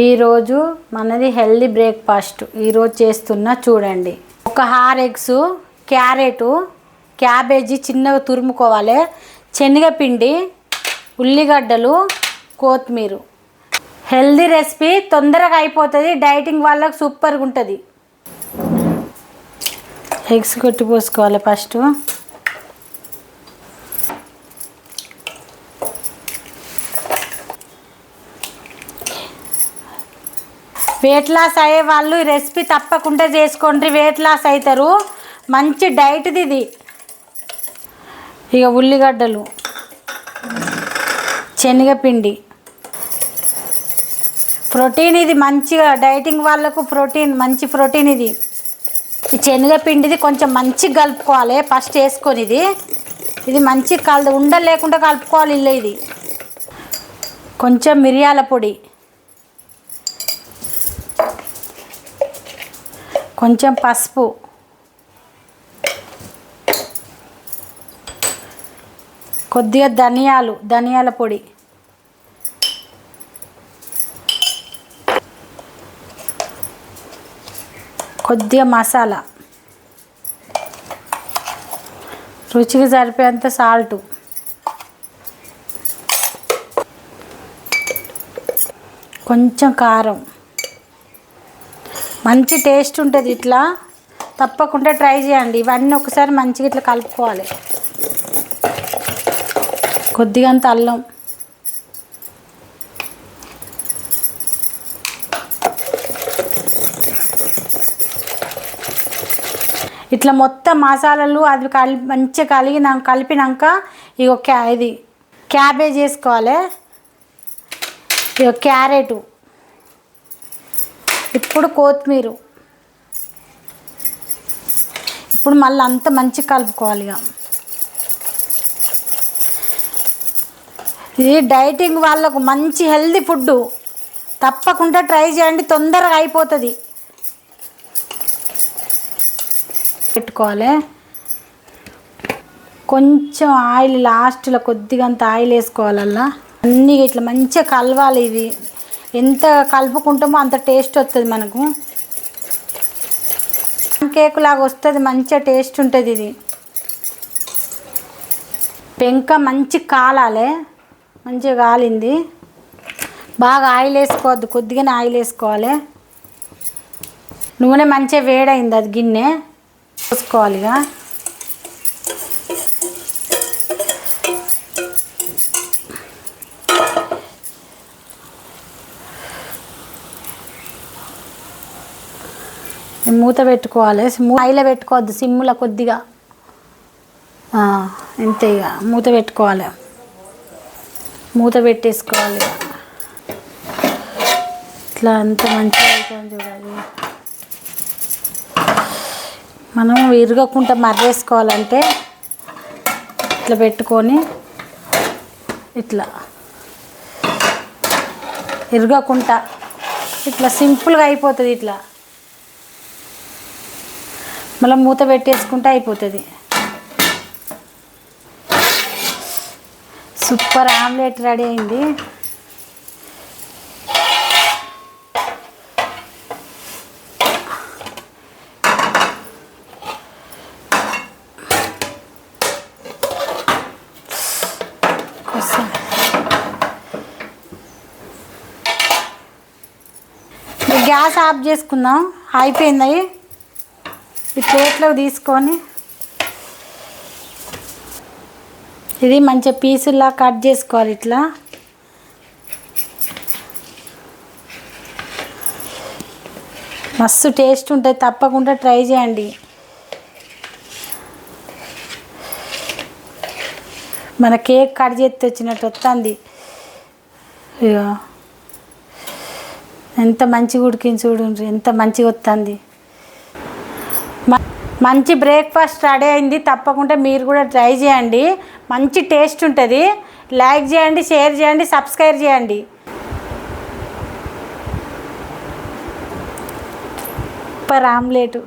ఈరోజు మనది healthy breakfast ఈరోజు చేస్తున్నా చూడండి. ఒక 6 ఎగ్స్, క్యారెట్, క్యాబేజీ చిన్నగా తురుముకోవాలి, శనగపిండి, ఉల్లిగడ్డలు, కొత్తిమీర. హెల్దీ రెసిపీ, తొందరగా అయిపోతుంది, డైటింగ్ వాళ్ళకి సూపర్గా ఉంటుంది. ఎగ్స్ కొట్టి పోసుకోవాలి ఫస్ట్. వెయిట్ లాస్ అయ్యే వాళ్ళు ఈ రెసిపీ తప్పకుండా చేసుకోండి, వెయిట్ లాస్ అవుతారు. మంచి డైట్ది ఇది. ఇక ఉల్లిగడ్డలు, శనగపిండి, ప్రోటీన్ ఇది మంచిగా డైటింగ్ వాళ్ళకు ప్రోటీన్, మంచి ప్రోటీన్ ఇది. ఈ శనగపిండిది కొంచెం మంచిగా కలుపుకోవాలి ఫస్ట్ వేసుకొని. ఇది మంచి ఉండలు లేకుండా కలుపుకోవాలి. ఇది కొంచెం మిరియాల పొడి, కొంచెం పసుపు, కొద్దిగా ధనియాల పొడి, కొద్దిగా మసాలా, రుచికి సరిపోయేంత సాల్టు, కొంచెం కారం. మంచి టేస్ట్ ఉంటుంది. ఇట్లా తప్పకుండా ట్రై చేయండి. ఇవన్నీ ఒకసారి మంచిగా ఇట్లా కలుపుకోవాలి. కొద్దిగా అంత అల్లం, ఇట్లా మొత్తం మసాలాలు అది మంచిగా కలిపినాక ఇది క్యాబేజ్ వేసుకోవాలి. క్యారెట్, ఇప్పుడు కొత్తిమీర, ఇప్పుడు మళ్ళీ అంత మంచిగా కలుపుకోవాలి. ఇది డైటింగ్ వాళ్ళకు మంచి హెల్తీ ఫుడ్, తప్పకుండా ట్రై చేయండి, తొందరగా అయిపోతుంది. పెట్టుకోవాలి. కొంచెం ఆయిల్ లాస్ట్లో కొద్దిగా అంత ఆయిల్ వేసుకోవాలి. అలా అన్నీ ఇట్లా మంచిగా కలవాలి. ఇది ఎంత కలుపుకుంటామో అంత టేస్ట్ వస్తుంది మనకు. కేక్ లాగా వస్తుంది, మంచిగా టేస్ట్ ఉంటుంది. ఇది పెంక మంచి కాలాలి. మంచిగా కాలింది. బాగా ఆయిల్ వేసుకోవద్దు, కొద్దిగానే ఆయిల్ వేసుకోవాలి. నూనె మంచిగా వేడైంది, అది గిన్నె పోసుకోవాలి. ఇక మూత పెట్టుకోవాలి. ఆయిల్లో పెట్టుకోవద్దు, సిమ్లో కొద్దిగా అంతే. ఇక మూత పెట్టుకోవాలి. మూత పెట్టేసుకోవాలి. ఇట్లా అంత మంచిగా అవుతుంది చూడాలి. మనం విరగకుండా మర్రేసుకోవాలంటే ఇట్లా పెట్టుకొని ఇట్లా విరగకుండా ఇట్లా సింపుల్గా అయిపోతుంది. ఇట్లా మళ్ళీ మూత పెట్టేసుకుంటే అయిపోతుంది. సూపర్ ఆమ్లెట్ రెడీ అయింది. గ్యాస్ ఆఫ్ చేసుకుందాం, అయిపోయింది. ఈ ప్లేట్లో తీసుకొని ఇది మంచిగా పీసుల్లా కట్ చేసుకోవాలి. ఇట్లా మస్తు టేస్ట్ ఉంటుంది, తప్పకుండా ట్రై చేయండి. మన కేక్ కట్ చేసి వచ్చినట్టు వస్తుంది. ఇక ఎంత మంచిగా ఉడికింది చూడండి, ఎంత మంచిగా వస్తుంది. మంచి బ్రేక్ఫాస్ట్ రెడీ అయింది, తప్పకుండా మీరు కూడా ట్రై చేయండి. మంచి టేస్ట్ ఉంటుంది. లైక్ చేయండి, షేర్ చేయండి, సబ్స్క్రైబ్ చేయండి. Super omelette.